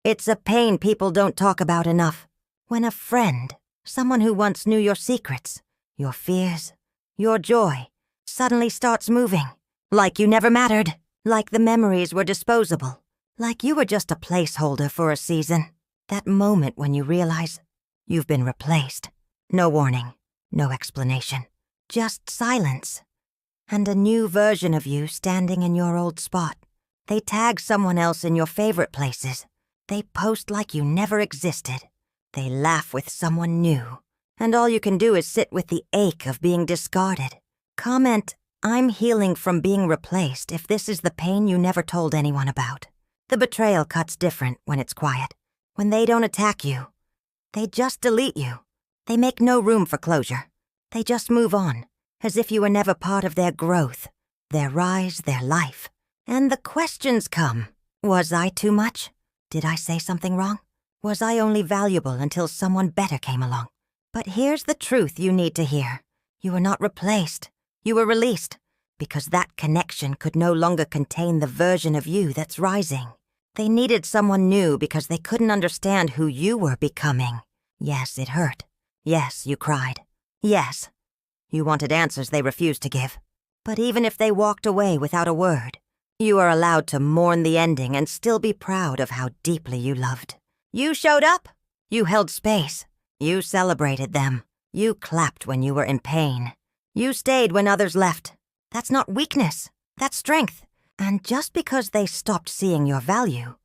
It's a pain people don't talk about enough. When a friend, someone who once knew your secrets, your fears, your joy, suddenly starts moving. Like you never mattered. Like the memories were disposable. Like you were just a placeholder for a season. That moment when you realize you've been replaced. No warning, no explanation. Just silence. And a new version of you standing in your old spot. They tag someone else in your favorite places. They post like you never existed. They laugh with someone new. And all you can do is sit with the ache of being discarded. Comment, "I'm healing from being replaced," if this is the pain you never told anyone about. The betrayal cuts different when it's quiet. When they don't attack you. They just delete you. They make no room for closure. They just move on, as if you were never part of their growth, their rise, their life. And the questions come. Was I too much? Did I say something wrong? Was I only valuable until someone better came along? But here's the truth you need to hear. You were not replaced. You were released, because that connection could no longer contain the version of you that's rising. They needed someone new because they couldn't understand who you were becoming. Yes, it hurt. Yes, you cried. Yes, you wanted answers they refused to give. But even if they walked away without a word, you are allowed to mourn the ending and still be proud of how deeply you loved. You showed up. You held space. You celebrated them. You clapped when you were in pain. You stayed when others left. That's not weakness. That's strength. And just because they stopped seeing your value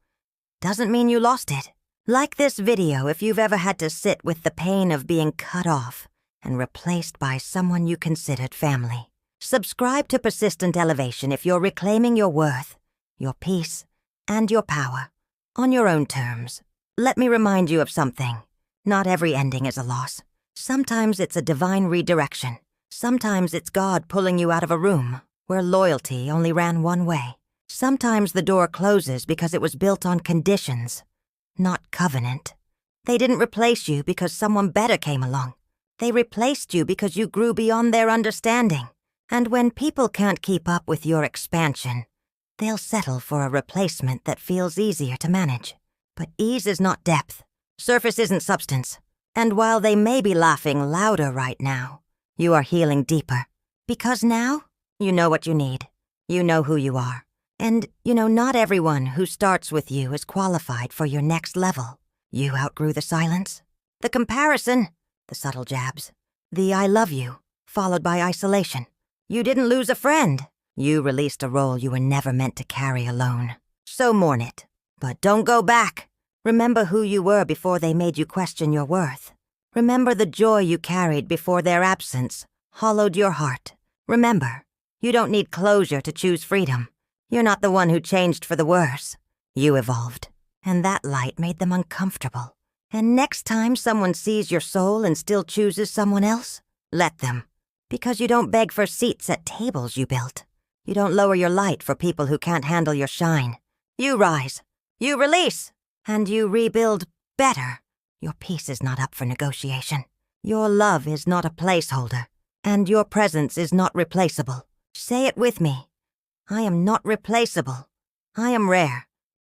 doesn't mean you lost it. Like this video if you've ever had to sit with the pain of being cut off and replaced by someone you considered family. Subscribe to Persistent Elevation if you're reclaiming your worth, your peace, and your power on your own terms. Let me remind you of something. Not every ending is a loss. Sometimes it's a divine redirection. Sometimes it's God pulling you out of a room where loyalty only ran one way. Sometimes the door closes because it was built on conditions, not covenant. They didn't replace you because someone better came along. They replaced you because you grew beyond their understanding. And when people can't keep up with your expansion, they'll settle for a replacement that feels easier to manage. But ease is not depth. Surface isn't substance. And while they may be laughing louder right now, you are healing deeper. Because now, you know what you need. You know who you are. And, not everyone who starts with you is qualified for your next level. You outgrew the silence, the comparison, the subtle jabs, the "I love you," followed by isolation. You didn't lose a friend. You released a role you were never meant to carry alone. So mourn it. But don't go back. Remember who you were before they made you question your worth. Remember the joy you carried before their absence hollowed your heart. Remember, you don't need closure to choose freedom. You're not the one who changed for the worse. You evolved. And that light made them uncomfortable. And next time someone sees your soul and still chooses someone else, let them. Because you don't beg for seats at tables you built. You don't lower your light for people who can't handle your shine. You rise. You release. And you rebuild better. Your peace is not up for negotiation. Your love is not a placeholder. And your presence is not replaceable. Say it with me. I am not replaceable. I am rare.